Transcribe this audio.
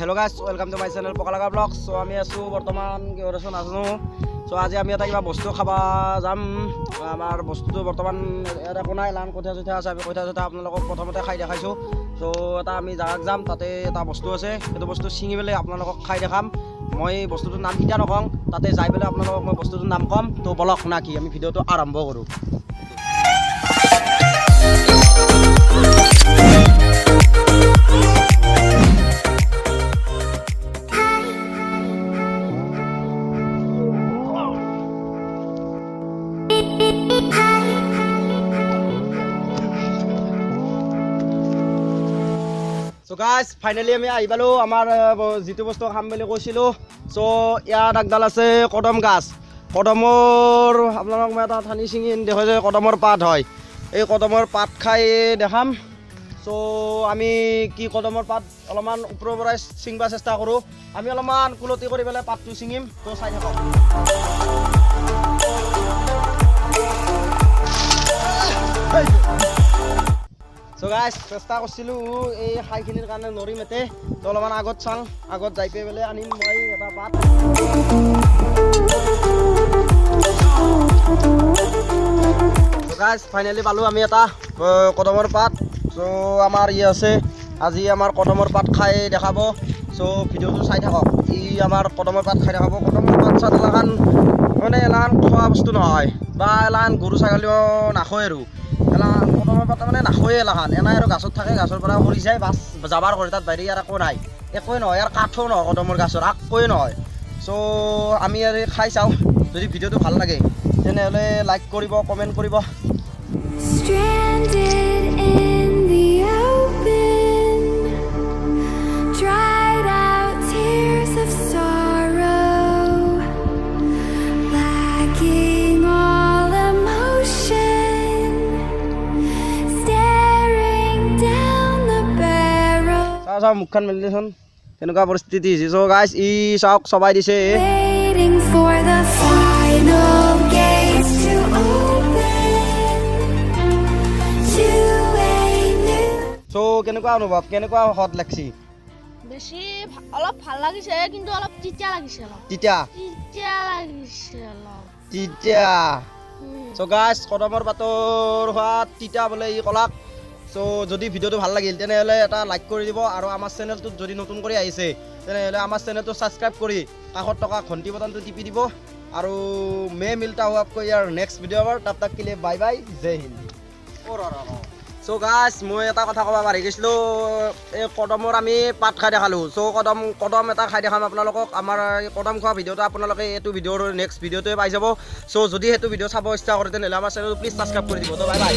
Hello' guys, welcome to my channel পকালাগা blog. So' আমি আছোঁ বৰ্তমান কিহত আছোঁ নাজানো। চ' আজি আমি এটা কিবা বস্তু খাব যাম। আমাৰ বস্তুটো বৰ্তমান ইয়াত একো নাই, লান কঠীয়া চঠীয়া আছে। আমি কঠীয়া চঠীয়া আপোনালোকক প্ৰথমতে খাই দেখাইছোঁ। চ' এটা আমি জাগাত যাম, তাতে এটা বস্তু আছে, সেইটো বস্তু ছিঙি পেলাই আপোনালোকক খাই দেখাম। মই বস্তুটোৰ নাম এতিয়া নকওঁ, তাতে যাই পেলাই আপোনালোকক মই বস্তুটোৰ নাম ক'ম। ত' বলক না কি আমি ভিডিঅ'টো আৰম্ভ কৰোঁ। চ' গাইজ ফাইনেলি আমি আহি পালোঁ আমাৰ যিটো বস্তু খাম বুলি কৈছিলোঁ। চ' ইয়াত আগডাল আছে কদম গাছ। কদমৰ আপোনালোকক মই এটা ঠানি ছিঙি দেখুৱাই যে কদমৰ পাত হয়। এই কদমৰ পাত খাই দেখাম। চ' আমি কি কদমৰ পাত অলপমান ওপৰৰ পৰাই ছিঙিব চেষ্টা কৰোঁ। আমি অলপমান কুলতি কৰি পেলাই পাতটো ছিঙিম। ত' চাই থাকক। চ' গাইজ চেষ্টা কৰিছিলোঁ এই খাইখিনিৰ কাৰণে নৰিম এতে। তো অলপমান আগত চাওঁ, আগত যাই পেলাই আনিম মই এটা পাত। চ' গাইজ ফাইনেলি পালোঁ আমি এটা কদমৰ পাত। চ' আমাৰ ই আছে আজি আমাৰ কদমৰ পাত খাই দেখাব। চ' ভিডিঅ'টো চাই থাকক। ই আমাৰ কদমৰ পাত খাই দেখাব। কদমৰ পাত চাত এলাকান মানে এলাকান খোৱা বস্তু নহয়, বা এলাকান গৰু ছাগলীও নাখায় আৰু এলাকান কদমৰ পাত মানে নাখায়। এলাকান এনাই আৰু গাছত থাকে, গাছৰ পৰা পৰি যায়, বাছ যাবাৰ কৰে, তাত বাহিৰে ইয়াৰ একো নাই, একোৱেই নহয়। ইয়াৰ কাঠো নহয় কদমৰ গাছৰ, একোৱেই নহয়। চ' আমি আৰু খাই চাওঁ। যদি ভিডিঅ'টো ভাল লাগে তেনেহ'লে লাইক কৰিব, কমেণ্ট কৰিব। চাওঁ মুখখন মেলিদেচোন কেনেকুৱা পৰিস্থিতি হৈছে। চ' গাইজ ই চাওক চবাই দিছে। চ' কেনেকুৱা অনুভৱ, কেনেকুৱা সোৱাদ লাগছি? বেছি অলপ ভাল লাগিছে, কিন্তু অলপ তিতা লাগিছে। তিতা চ' গাইজ কদমৰ পাতৰ সোৱাদ তিতা বোলে ই কলাক। চ' যদি ভিডিঅ'টো ভাল লাগিল তেনেহ'লে এটা লাইক কৰি দিব, আৰু আমাৰ চেনেলটোত যদি নতুন কৰি আহিছে তেনেহ'লে আমাৰ চেনেলটো ছাবস্ক্ৰাইব কৰি কাষত থকা ঘণ্টি বটনটো টিপি দিব। আৰু মে মিলতা হুৱা আপকো ইয়াৰ নেক্সট ভিডিঅ' পাৰ, তাব তাক কে লিয়ে বাই বাই, জয় হিন্দ। চ' গাইজ মই এটা কথা ক'ব পাহৰি গৈছিলোঁ। এই কদমৰ আমি পাত খাই দেখালোঁ। চ' কদম এটা খাই দেখাম আপোনালোকক। আমাৰ কদম খোৱা ভিডিঅ'টো আপোনালোকে এইটো ভিডিঅ'ৰ নেক্সট ভিডিঅ'টোৱে পাই যাব। চ' যদি সেইটো ভিডিঅ' চাব ইচ্ছা কৰে তেনেহ'লে আমাৰ চেনেলটো প্লিজ ছাবস্ক্ৰাইব কৰি দিব। তো বাই বাই।